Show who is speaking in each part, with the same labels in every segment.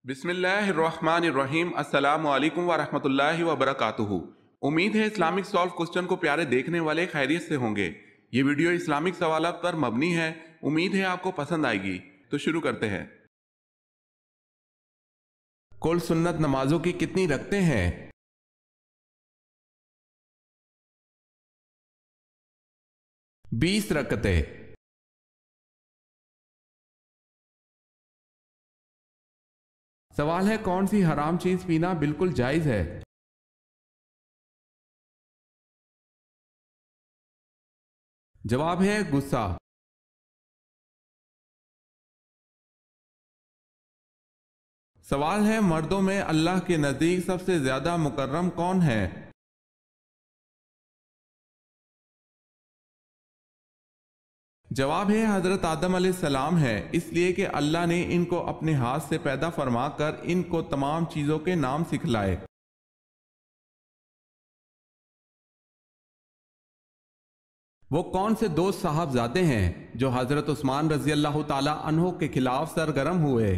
Speaker 1: بسم اللہ الرحمن الرحیم۔ السلام علیکم ورحمۃ اللہ وبرکاتہ۔ امید ہے اسلامک سالو کوسچن کو پیارے دیکھنے والے خیریت سے ہوں گے۔ یہ ویڈیو اسلامک سوالات پر مبنی ہے، امید ہے آپ کو پسند آئے گی۔ تو شروع کرتے ہیں۔ کل سنت نمازوں کی کتنی رکعتیں ہیں؟ 20 رکعتیں۔ سوال ہے کون سی حرام چیز پینا بالکل جائز ہے؟ جواب ہے غصہ۔ سوال ہے مردوں میں اللہ کے نزدیک سب سے زیادہ مکرم کون ہے؟ جواب ہے حضرت آدم علیہ السلام ہے، اس لیے کہ اللہ نے ان کو اپنے ہاتھ سے پیدا فرما کر ان کو تمام چیزوں کے نام سکھلائے۔ وہ کون سے دو صاحبزادے ہیں جو حضرت عثمان رضی اللہ تعالی عنہ کے خلاف سرگرم ہوئے؟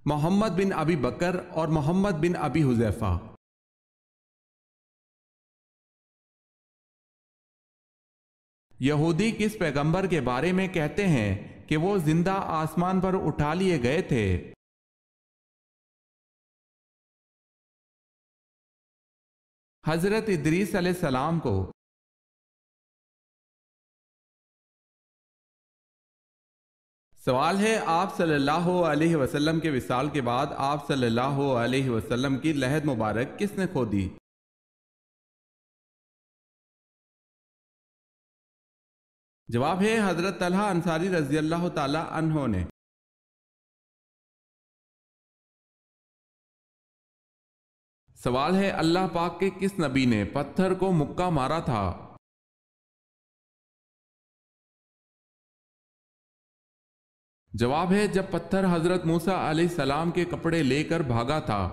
Speaker 1: محمد بن ابی بکر اور محمد بن ابی حذیفہ۔ یہودی کس پیغمبر کے بارے میں کہتے ہیں کہ وہ زندہ آسمان پر اٹھا لیے گئے تھے؟ حضرت ادریس علیہ السلام کو۔ سوال ہے آپ صلی اللہ علیہ وسلم کے وصال کے بعد آپ صلی اللہ علیہ وسلم کی لحد مبارک کس نے کھو دی؟ جواب ہے حضرت طلحہ انصاری رضی اللہ تعالی عنہ نے۔ سوال ہے اللہ پاک کے کس نبی نے پتھر کو مکہ مارا تھا؟ جواب ہے جب پتھر حضرت موسیٰ علیہ السلام کے کپڑے لے کر بھاگا تھا۔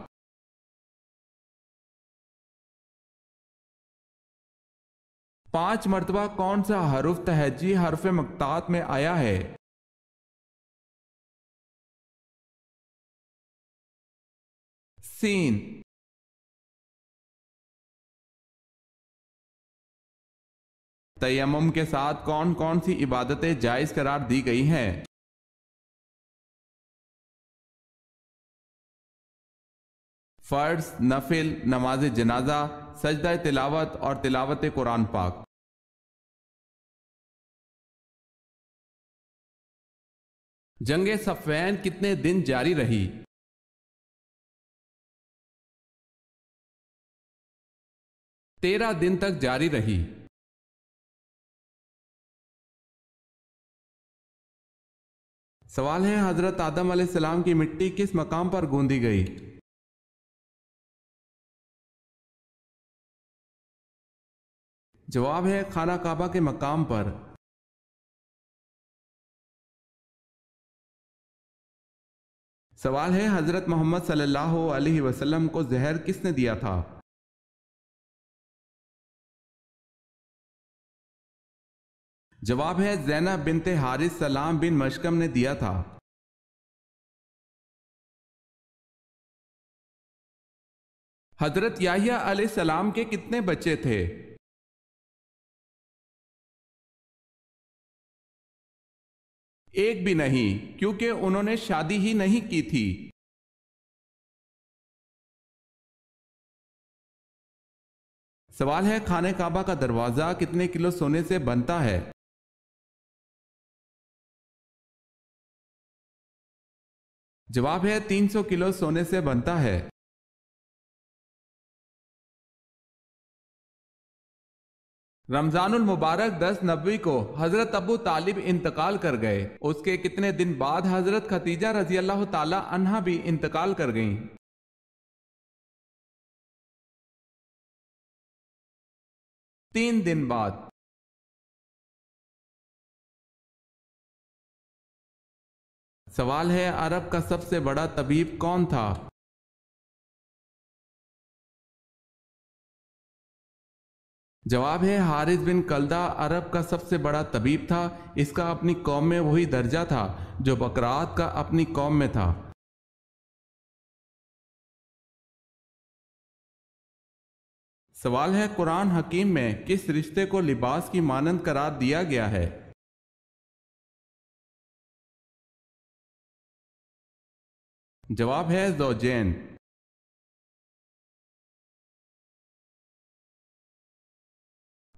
Speaker 1: پانچ مرتبہ کون سا حرف تہجی حرف مقطعات میں آیا ہے؟ سین۔ تیمم کے ساتھ کون کون سی عبادتیں جائز قرار دی گئی ہیں؟ فرض، نفل، نماز جنازہ، سجدہ تلاوت اور تلاوت قرآن پاک۔ جنگ صفین کتنے دن جاری رہی؟ 13 دن تک جاری رہی۔ سوال ہے حضرت آدم علیہ السلام کی مٹی کس مقام پر گوندی گئی؟ جواب ہے خانہ کعبہ کے مقام پر۔ سوال ہے حضرت محمد صلی اللہ علیہ وسلم کو زہر کس نے دیا تھا؟ جواب ہے زینب بنت حارث سلام بن مشکم نے دیا تھا۔ حضرت یحییٰ علیہ السلام کے کتنے بچے تھے؟ ایک بھی نہیں، کیونکہ انہوں نے شادی ہی نہیں کی تھی۔ سوال ہے خانہ کعبہ کا دروازہ کتنے کلو سونے سے بنتا ہے؟ جواب ہے 300 کلو سونے سے بنتا ہے۔ رمضان المبارک 10 نبوی کو حضرت ابو طالب انتقال کر گئے، اس کے کتنے دن بعد حضرت خدیجہ رضی اللہ تعالی عنہا بھی انتقال کر گئیں؟ 3 دن بعد۔ سوال ہے عرب کا سب سے بڑا طبیب کون تھا؟ جواب ہے حارث بن کلدہ عرب کا سب سے بڑا طبیب تھا، اس کا اپنی قوم میں وہی درجہ تھا جو بکرات کا اپنی قوم میں تھا۔ سوال ہے قرآن حکیم میں کس رشتے کو لباس کی مانند قرار دیا گیا ہے؟ جواب ہے زوجین۔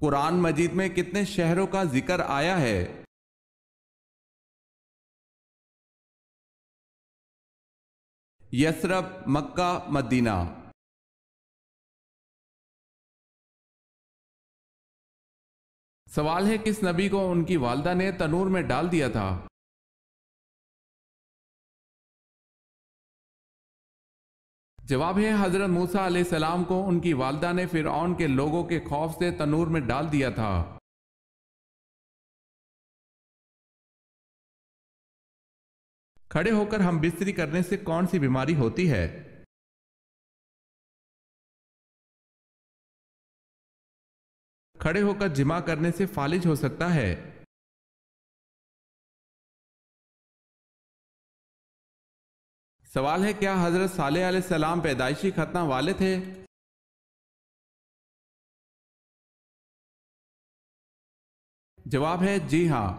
Speaker 1: قرآن مجید میں کتنے شہروں کا ذکر آیا ہے؟ یثرب، مکہ، مدینہ۔ سوال ہے کس نبی کو ان کی والدہ نے تنور میں ڈال دیا تھا؟ جواب ہے حضرت موسیٰ علیہ السلام کو ان کی والدہ نے فرعون کے لوگوں کے خوف سے تنور میں ڈال دیا تھا۔ کھڑے ہو کر ہم بستری کرنے سے کون سی بیماری ہوتی ہے؟ کھڑے ہو کر جمع کرنے سے فالج ہو سکتا ہے۔ سوال ہے کیا حضرت صالح علیہ السلام پیدائشی ختنہ والے تھے؟ جواب ہے جی ہاں۔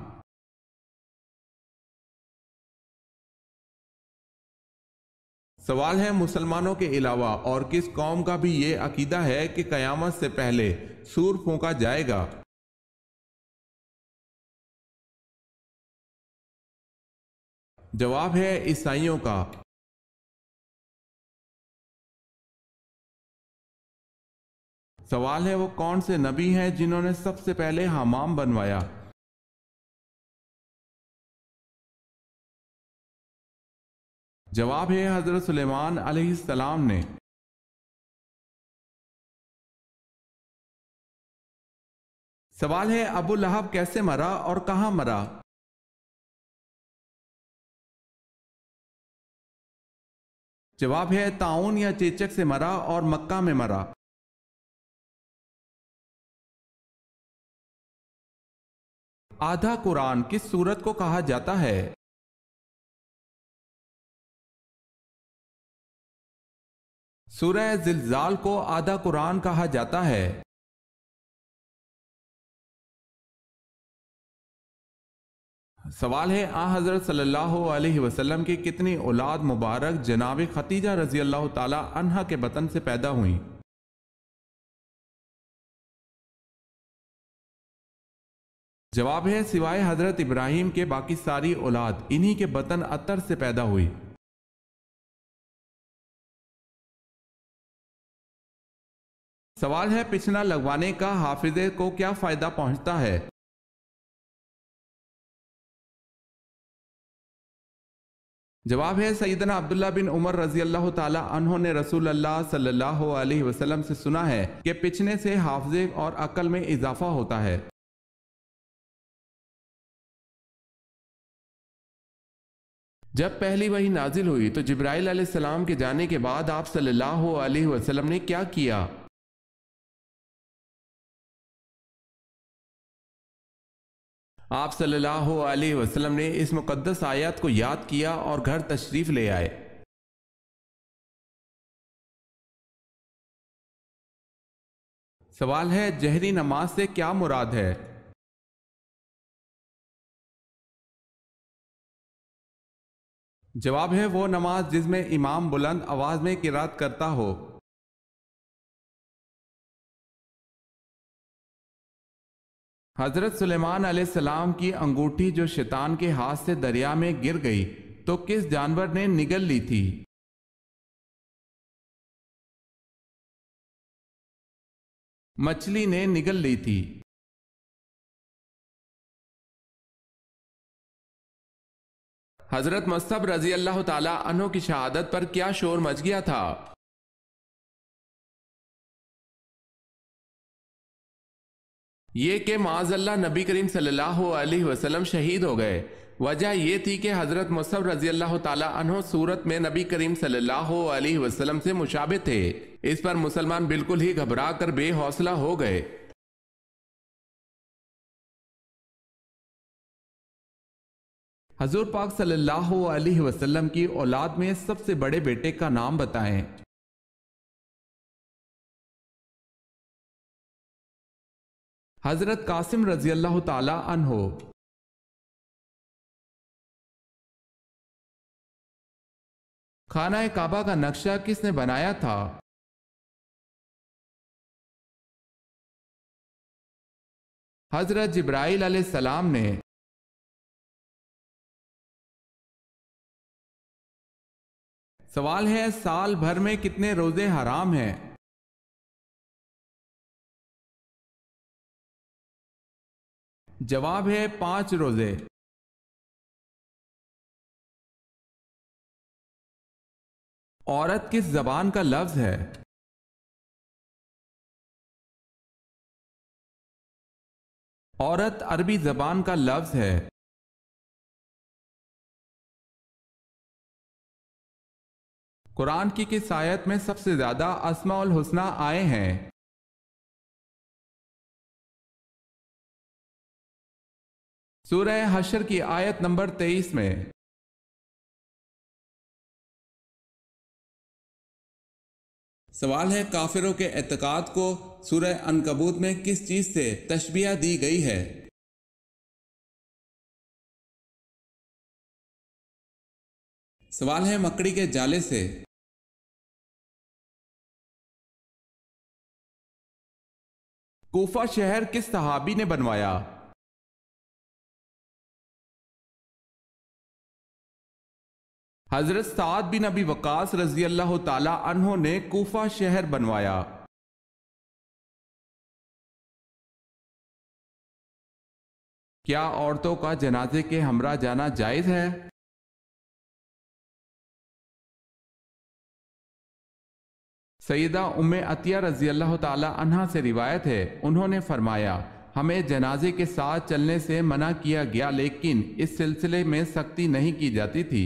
Speaker 1: سوال ہے مسلمانوں کے علاوہ اور کس قوم کا بھی یہ عقیدہ ہے کہ قیامت سے پہلے سور پھونکا جائے گا؟ جواب ہے عیسائیوں کا۔ سوال ہے وہ کون سے نبی ہیں جنہوں نے سب سے پہلے حمام بنوایا؟ جواب ہے حضرت سلیمان علیہ السلام نے۔ سوال ہے ابو لہب کیسے مرا اور کہاں مرا؟ جواب ہے طاعون یا چیچک سے مرا اور مکہ میں مرا۔ آدھا قرآن کس سورت کو کہا جاتا ہے؟ سورہ زلزال کو آدھا قرآن کہا جاتا ہے۔ سوال ہے حضرت صلی اللہ علیہ وسلم کی کتنی اولاد مبارک جناب خدیجہ رضی اللہ تعالی عنہا کے بطن سے پیدا ہوئیں؟ جواب ہے سوائے حضرت ابراہیم کے باقی ساری اولاد انہی کے بطن اطہر سے پیدا ہوئی۔ سوال ہے پچھنا لگوانے کا حافظے کو کیا فائدہ پہنچتا ہے؟ جواب ہے سیدنا عبداللہ بن عمر رضی اللہ تعالی عنہ نے رسول اللہ صلی اللہ علیہ وسلم سے سنا ہے کہ پچھنے سے حافظے اور عقل میں اضافہ ہوتا ہے۔ جب پہلی وحی نازل ہوئی تو جبرائیل علیہ السلام کے جانے کے بعد آپ صلی اللہ علیہ وسلم نے کیا کیا؟ آپ صلی اللہ علیہ وسلم نے اس مقدس آیات کو یاد کیا اور گھر تشریف لے آئے۔ سوال ہے جہری نماز سے کیا مراد ہے؟ جواب ہے وہ نماز جس میں امام بلند آواز میں قرات کرتا ہو۔ حضرت سلیمان علیہ السلام کی انگوٹھی جو شیطان کے ہاتھ سے دریا میں گر گئی تو کس جانور نے نگل لی تھی؟ مچھلی نے نگل لی تھی۔ حضرت مصعب رضی اللہ تعالی عنہ کی شہادت پر کیا شور مچ گیا تھا؟ یہ کہ معاذ اللہ نبی کریم صلی اللہ علیہ وسلم شہید ہو گئے۔ وجہ یہ تھی کہ حضرت مصعب رضی اللہ تعالی عنہ صورت میں نبی کریم صلی اللہ علیہ وسلم سے مشابہ تھے۔ اس پر مسلمان بالکل ہی گھبرا کر بے حوصلہ ہو گئے۔ حضور پاک صلی اللہ علیہ وسلم کی اولاد میں سب سے بڑے بیٹے کا نام بتائیں۔ حضرت قاسم رضی اللہ تعالی عنہ۔ خانہ کعبہ کا نقشہ کس نے بنایا تھا؟ حضرت جبرائیل علیہ السلام نے۔ سوال ہے، سال بھر میں کتنے روزے حرام ہیں؟ جواب ہے 5 روزے۔ عورت کس زبان کا لفظ ہے؟ عورت عربی زبان کا لفظ ہے۔ قرآن کی کس آیت میں سب سے زیادہ اسماء الحسنی آئے ہیں؟ سورہ حشر کی آیت نمبر 23 میں۔ سوال ہے، کافروں کے اعتقاد کو سورہ عنکبوت میں کس چیز سے تشبیہ دی گئی ہے؟ سوال ہے، مکڑی کے جالے سے۔ کوفہ شہر کس صحابی نے بنوایا؟ حضرت سعد بن ابی وقاص رضی اللہ تعالی عنہ نے کوفہ شہر بنوایا۔ کیا عورتوں کا جنازے کے ہمراہ جانا جائز ہے؟ سیدہ ام عطیہ رضی اللہ تعالی عنہا سے روایت ہے، انہوں نے فرمایا، ہمیں جنازے کے ساتھ چلنے سے منع کیا گیا، لیکن اس سلسلے میں سختی نہیں کی جاتی تھی۔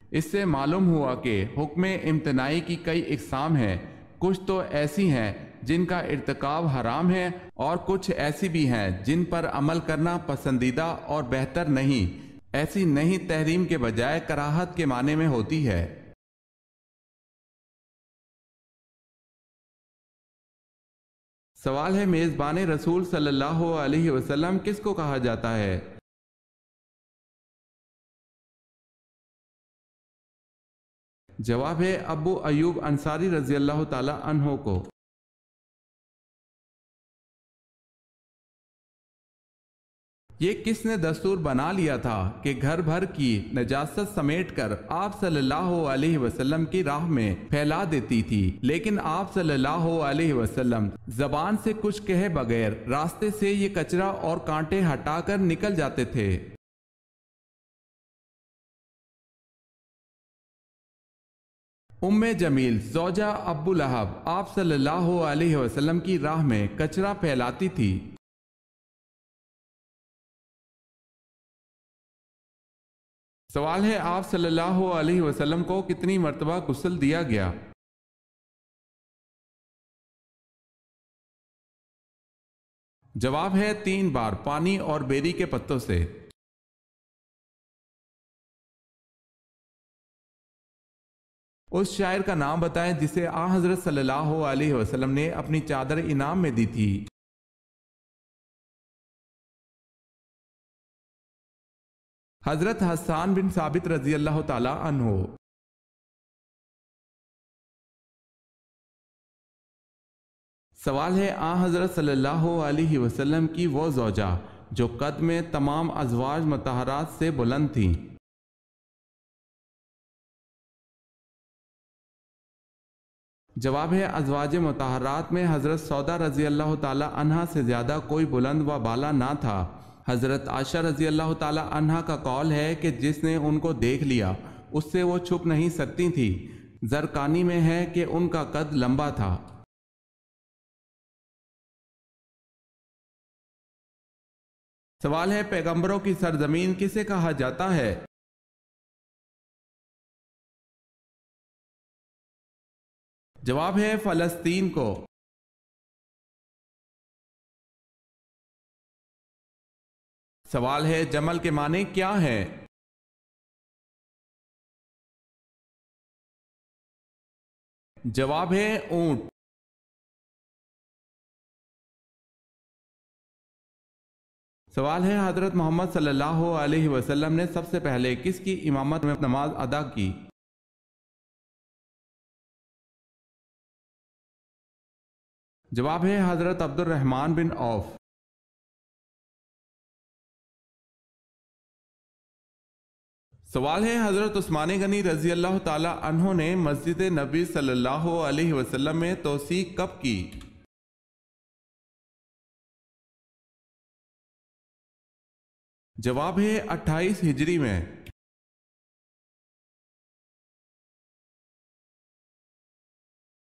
Speaker 1: اس سے معلوم ہوا کہ حکم امتناعی کی کئی اقسام ہیں، کچھ تو ایسی ہیں جن کا ارتکاب حرام ہے، اور کچھ ایسی بھی ہیں جن پر عمل کرنا پسندیدہ اور بہتر نہیں۔ ایسی نہیں تحریم کے بجائے کراہت کے معنی میں ہوتی ہے۔ سوال ہے، میزبان رسول صلی اللہ علیہ وسلم کس کو کہا جاتا ہے؟ جواب ہے ابو ایوب انصاری رضی اللہ تعالی عنہ کو۔ یہ کس نے دستور بنا لیا تھا کہ گھر بھر کی نجاست سمیٹ کر آپ صلی اللہ علیہ وسلم کی راہ میں پھیلا دیتی تھی، لیکن آپ صلی اللہ علیہ وسلم زبان سے کچھ کہے بغیر راستے سے یہ کچرا اور کانٹے ہٹا کر نکل جاتے تھے؟ ام جمیل زوجہ ابو لہب آپ صلی اللہ علیہ وسلم کی راہ میں کچرا پھیلاتی تھی۔ سوال ہے، آپ صلی اللہ علیہ وسلم کو کتنی مرتبہ غسل دیا گیا؟ جواب ہے 3 بار، پانی اور بیری کے پتوں سے۔ اس شاعر کا نام بتائیں جسے آن حضرت صلی اللہ علیہ وسلم نے اپنی چادر انعام میں دی تھی۔ حضرت حسان بن ثابت رضی اللہ تعالی عنہ۔ سوال ہے، آن حضرت صلی اللہ علیہ وسلم کی وہ زوجہ جو قد میں تمام ازواج مطہرات سے بلند تھیں؟ جواب ہے ازواج مطہرات میں حضرت سودا رضی اللہ تعالی عنہا سے زیادہ کوئی بلند و بالا نہ تھا۔ حضرت عائشہ رضی اللہ تعالی عنہا کا قول ہے کہ جس نے ان کو دیکھ لیا اس سے وہ چھپ نہیں سکتی تھی۔ زرقانی میں ہے کہ ان کا قد لمبا تھا۔ سوال ہے، پیغمبروں کی سرزمین کسے کہا جاتا ہے؟ جواب ہے فلسطین کو۔ . سوال ہے جمل کے معنی کیا ہیں؟ جواب ہے اونٹ۔ سوال ہے حضرت محمد صلی اللہ علیہ وسلم نے سب سے پہلے کس کی امامت میں نماز ادا کی؟ جواب ہے حضرت عبد الرحمن بن عوف۔ سوال ہے حضرت عثمان غنی رضی اللہ تعالی عنہ نے مسجد نبی صلی اللہ علیہ وسلم میں توسیع کب کی؟ جواب ہے 28 ہجری میں۔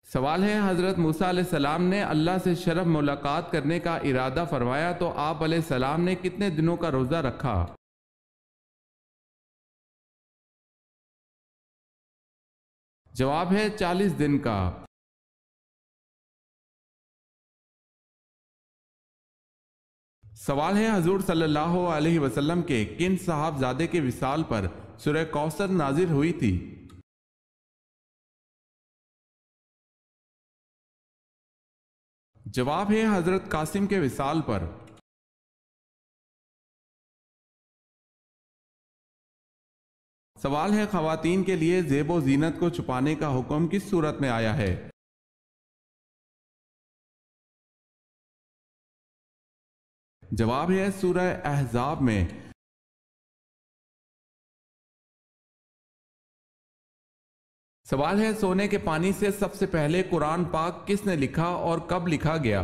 Speaker 1: سوال ہے حضرت موسیٰ علیہ السلام نے اللہ سے شرف ملاقات کرنے کا ارادہ فرمایا تو آپ علیہ السلام نے کتنے دنوں کا روزہ رکھا؟ جواب ہے 40 دن کا۔ سوال ہے حضور صلی اللہ علیہ وسلم کے کن صاحبزادے کے وصال پر سورہ کوثر نازل ہوئی تھی؟ جواب ہے حضرت قاسم کے وصال پر۔ سوال ہے خواتین کے لیے زیب و زینت کو چھپانے کا حکم کس صورت میں آیا ہے؟ جواب ہے سورہ احزاب میں۔ سوال ہے سونے کے پانی سے سب سے پہلے قرآن پاک کس نے لکھا اور کب لکھا گیا؟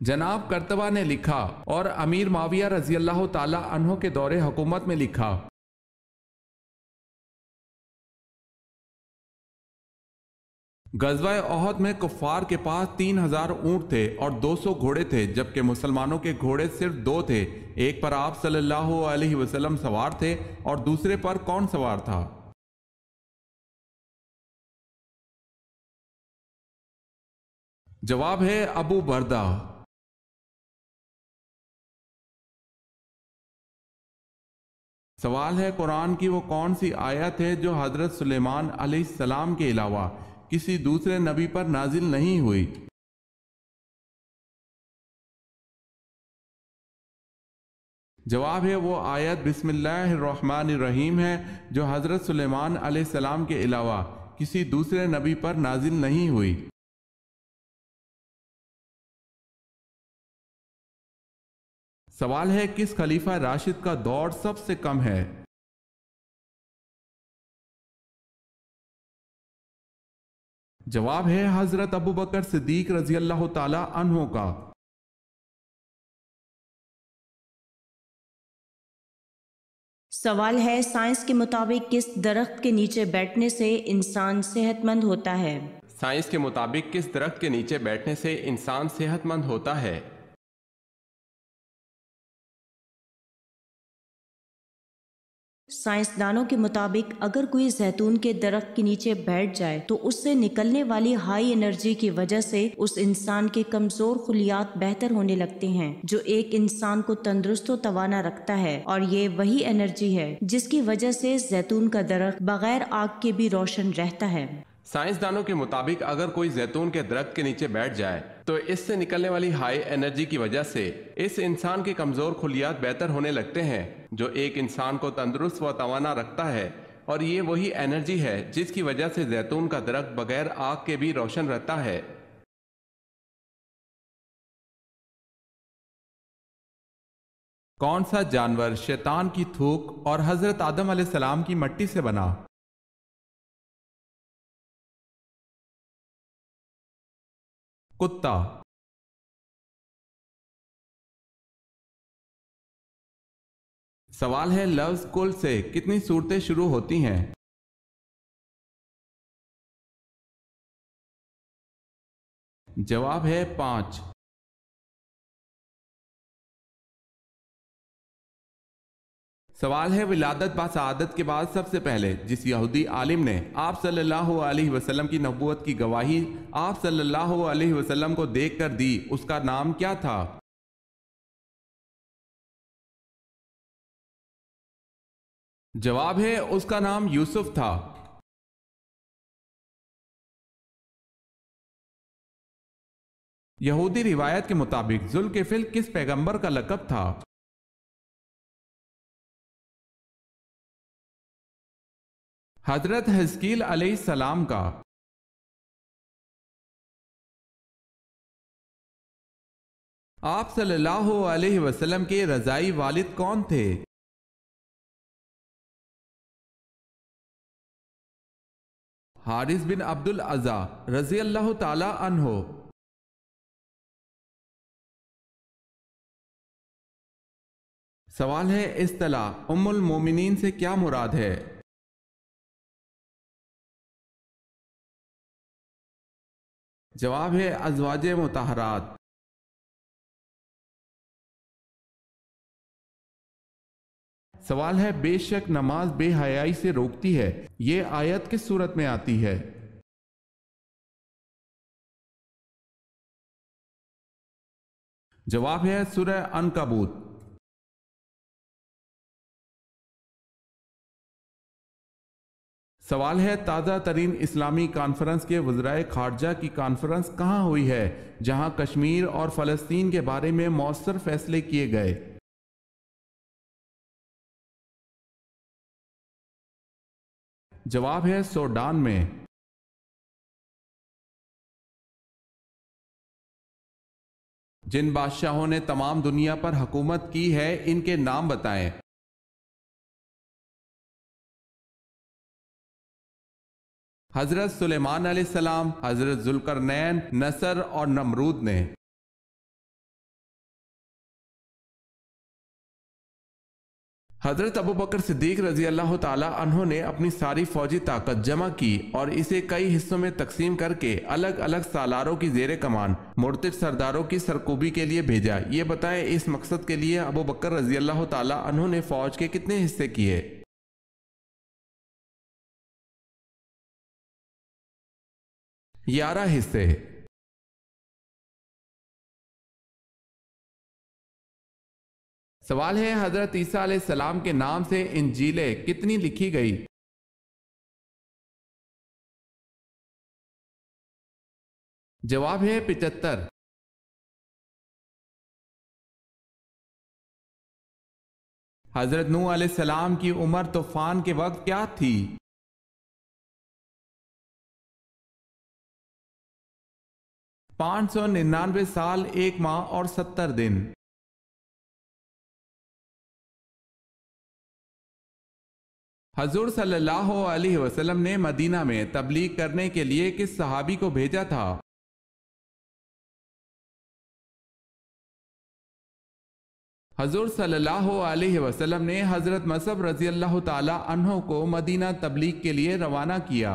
Speaker 1: جناب کرتبہ نے لکھا اور امیر معاویہ رضی اللہ تعالی عنہ کے دور حکومت میں لکھا۔ غزوہ احد میں کفار کے پاس 3000 اونٹ تھے اور 200 گھوڑے تھے، جبکہ مسلمانوں کے گھوڑے صرف 2 تھے۔ ایک پر آپ صلی اللہ علیہ وسلم سوار تھے اور دوسرے پر کون سوار تھا؟ جواب ہے ابو بردہ۔ سوال ہے قرآن کی وہ کون سی آیت ہے جو حضرت سلیمان علیہ السلام کے علاوہ کسی دوسرے نبی پر نازل نہیں ہوئی؟ جواب ہے وہ آیت بسم اللہ الرحمن الرحیم ہے جو حضرت سلیمان علیہ السلام کے علاوہ کسی دوسرے نبی پر نازل نہیں ہوئی۔ سوال ہے کس خلیفہ راشد کا دور سب سے کم ہے؟ جواب ہے حضرت ابوبکر صدیق رضی اللہ تعالی عنہ کا۔
Speaker 2: سوال ہے سائنس کے مطابق کس درخت کے نیچے بیٹھنے سے انسان صحت مند ہوتا ہے؟
Speaker 3: سائنس کے مطابق کس درخت کے نیچے بیٹھنے سے انسان صحت مند ہوتا ہے؟
Speaker 2: سائنسدانوں کے مطابق اگر کوئی زیتون کے درخت کے نیچے بیٹھ جائے تو اس سے نکلنے والی ہائی انرجی کی وجہ سے اس انسان کے کمزور خلیات بہتر ہونے لگتے ہیں، جو ایک انسان کو تندرست و توانا رکھتا ہے، اور یہ وہی انرجی ہے جس کی وجہ سے زیتون کا درخت بغیر آگ کے بھی روشن رہتا ہے۔
Speaker 3: سائنسدانوں کے مطابق اگر کوئی زیتون کے درخت کے نیچے بیٹھ جائے تو اس سے نکلنے والی ہائی انرجی کی وجہ سے اس انسان کے کمزور خلیات بہتر ہونے لگتے ہیں، جو ایک انسان کو تندرست و توانا رکھتا ہے، اور یہ وہی انرجی ہے جس کی وجہ سے زیتون کا درخت بغیر آگ کے بھی روشن رہتا ہے۔
Speaker 1: کون سا جانور شیطان کی تھوک اور حضرت آدم علیہ السلام کی مٹی سے بنا؟ کتا۔ سوال ہے لفظ کل سے کتنی صورتیں شروع ہوتی ہیں؟ جواب ہے 5۔
Speaker 3: سوال ہے ولادت با سعادت کے بعد سب سے پہلے جس یہودی عالم نے آپ صلی اللہ علیہ وسلم کی نبوت کی گواہی آپ صلی اللہ علیہ وسلم کو دیکھ کر دی اس کا نام کیا تھا؟ جواب ہے اس کا نام یوسف تھا۔ یہودی روایت کے مطابق ذوالکفل کس پیغمبر کا لقب تھا؟ حضرت حزقیل علیہ السلام کا۔ آپ صلی اللہ علیہ وسلم کے رضائی والد کون تھے؟ حارث بن عبد العزا رضی اللہ تعالی عنہ۔ سوال ہے اصطلاح ام المومنین سے کیا مراد ہے؟ جواب ہے ازواج مطہرات۔ سوال ہے بے شک نماز بے حیائی سے روکتی ہے، یہ آیت کس صورت میں آتی ہے؟ جواب ہے سورہ عنکبوت۔ سوال ہے تازہ ترین اسلامی کانفرنس کے وزرائے خارجہ کی کانفرنس کہاں ہوئی ہے جہاں کشمیر اور فلسطین کے بارے میں مؤثر فیصلے کیے گئے؟ جواب ہے سوڈان میں۔ جن بادشاہوں نے تمام دنیا پر حکومت کی ہے ان کے نام بتائیں۔ حضرت سلیمان علیہ السلام، حضرت ذوالقرنین، نصر اور نمرود نے۔ حضرت ابوبکر صدیق رضی اللہ تعالی عنہ نے اپنی ساری فوجی طاقت جمع کی اور اسے کئی حصوں میں تقسیم کر کے الگ الگ سالاروں کی زیر کمان مرتد سرداروں کی سرکوبی کے لیے بھیجا۔ یہ بتائیں اس مقصد کے لیے ابوبکر رضی اللہ تعالی عنہ نے فوج کے کتنے حصے کیے؟ 11 حصے۔ سوال ہے حضرت عیسیٰ علیہ السلام کے نام سے انجیلیں کتنی لکھی گئی؟ جواب ہے 75۔ حضرت نوح علیہ السلام کی عمر طوفان کے وقت کیا تھی؟ 599 سال 1 ماہ اور 70 دن۔ حضور صلی اللہ علیہ وسلم نے مدینہ میں تبلیغ کرنے کے لیے کس صحابی کو بھیجا تھا؟ حضور صلی اللہ علیہ وسلم نے حضرت مصعب رضی اللہ تعالی عنہ کو مدینہ تبلیغ کے لیے روانہ کیا۔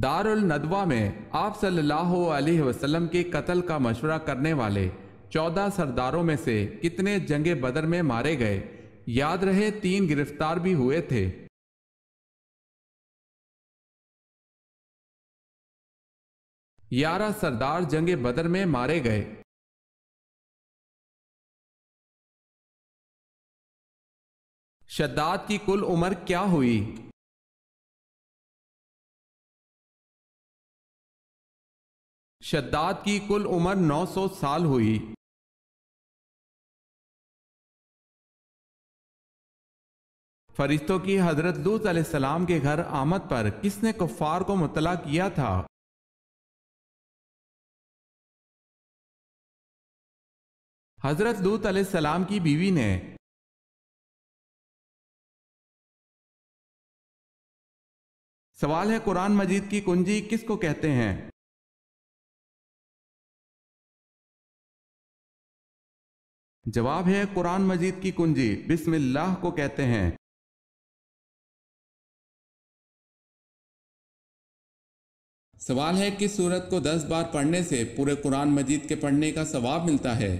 Speaker 3: دار الندوہ میں آپ صلی اللہ علیہ وسلم کے قتل کا مشورہ کرنے والے 14 سرداروں میں سے کتنے جنگ بدر میں مارے گئے؟ یاد رہے 3 گرفتار بھی ہوئے تھے۔ 11 سردار جنگ بدر میں مارے گئے۔ شداد کی کل عمر کیا ہوئی؟ شداد کی کل عمر 900 سال ہوئی۔ فرشتوں کی حضرت لوط علیہ السلام کے گھر آمد پر کس نے کفار کو مطلع کیا تھا؟ حضرت لوط علیہ السلام کی بیوی نے۔ سوال ہے قرآن مجید کی کنجی کس کو کہتے ہیں؟ جواب ہے قرآن مجید کی کنجی بسم اللہ کو کہتے ہیں۔
Speaker 4: سوال ہے کس سورت کو 10 بار پڑھنے سے پورے قرآن مجید کے پڑھنے کا ثواب ملتا ہے؟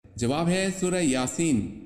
Speaker 4: جواب ہے سورہ یاسین۔